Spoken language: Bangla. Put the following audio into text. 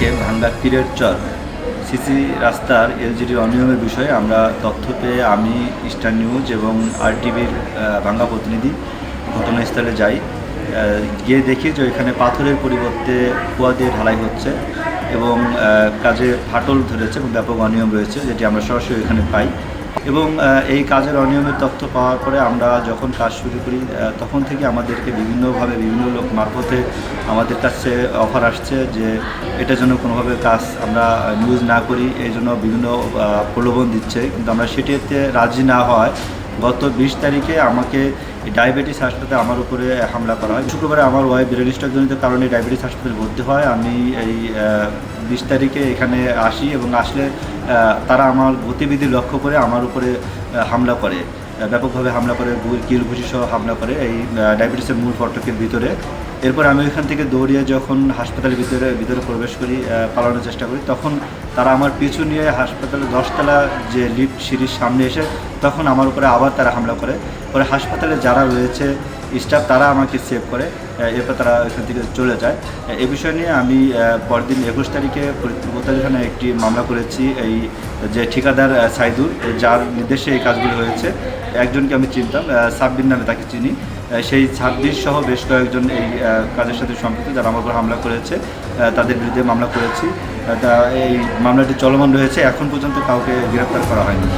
তারিখে ভাঙ্গা পীরের চর সিসি রাস্তার এলজিডির অনিয়মের বিষয়ে আমরা তথ্য পেয়ে আমি স্টার নিউজ এবং আরটিভির ভাঙ্গা প্রতিনিধি ঘটনাস্থলে যাই। গিয়ে দেখি যে এখানে পাথরের পরিবর্তে কুয়া দিয়ে ঢালাই হচ্ছে এবং কাজে ফাটল ধরেছে এবং ব্যাপক অনিয়ম রয়েছে, যেটি আমরা সরাসরি এখানে পাই। এবং এই কাজের অনিয়মের তথ্য পাওয়ার পরে আমরা যখন কাজ শুরু করি তখন থেকে আমাদেরকে বিভিন্নভাবে বিভিন্ন লোক মারফতে আমাদের কাছে অফার আসছে যে এটা যেন কোনোভাবে কাজ আমরা নিউজ না করি, এই জন্য বিভিন্ন প্রলোভন দিচ্ছে, কিন্তু আমরা সেটিতে রাজি না হওয়ায় গত 20 তারিখে আমাকে ডায়াবেটিস হাসপাতালে আমার উপরে হামলা করা হয়। শুক্রবারে আমার ওয়াইফ ব্রেন স্ট্রোকজনিত কারণে ডায়াবেটিস হাসপাতালে ভর্তি হয়। আমি এই 20 তারিখে এখানে আসি এবং আসলে তারা আমার গতিবিধি লক্ষ্য করে আমার উপরে হামলা করে, ব্যাপকভাবে হামলা করে, কিল ঘুষি সহ হামলা করে এই ডায়াবেটিসের মূল ফটকের ভিতরে। এরপর আমি ওইখান থেকে দৌড়িয়ে যখন হাসপাতালের ভিতরে প্রবেশ করি, পালানোর চেষ্টা করি, তখন তারা আমার পিছু নিয়ে হাসপাতালের 10তলা যে লিফট সিঁড়ির সামনে এসে তখন আমার উপরে আবার তারা হামলা করে। পরে হাসপাতালে যারা রয়েছে স্টাফ তারা আমাকে সেভ করে, এরপর তারা ওইখান থেকে চলে যায়। এ বিষয় নিয়ে আমি পরদিন 21 তারিখে ফরিদপুর থানায় একটি মামলা করেছি। এই যে ঠিকাদার সাইদুর, যার নির্দেশে এই কাজগুলো হয়েছে, একজনকে আমি চিনতাম, সাব্বির নামে তাকে চিনি, সেই 26 সহ বেশ কয়েকজন এই কাজের সাথে সম্পৃক্ত যারা আমার উপর হামলা করেছে, তাদের বিরুদ্ধে মামলা করেছি। এই মামলাটি চলমান রয়েছে, এখন পর্যন্ত কাউকে গ্রেপ্তার করা হয়নি।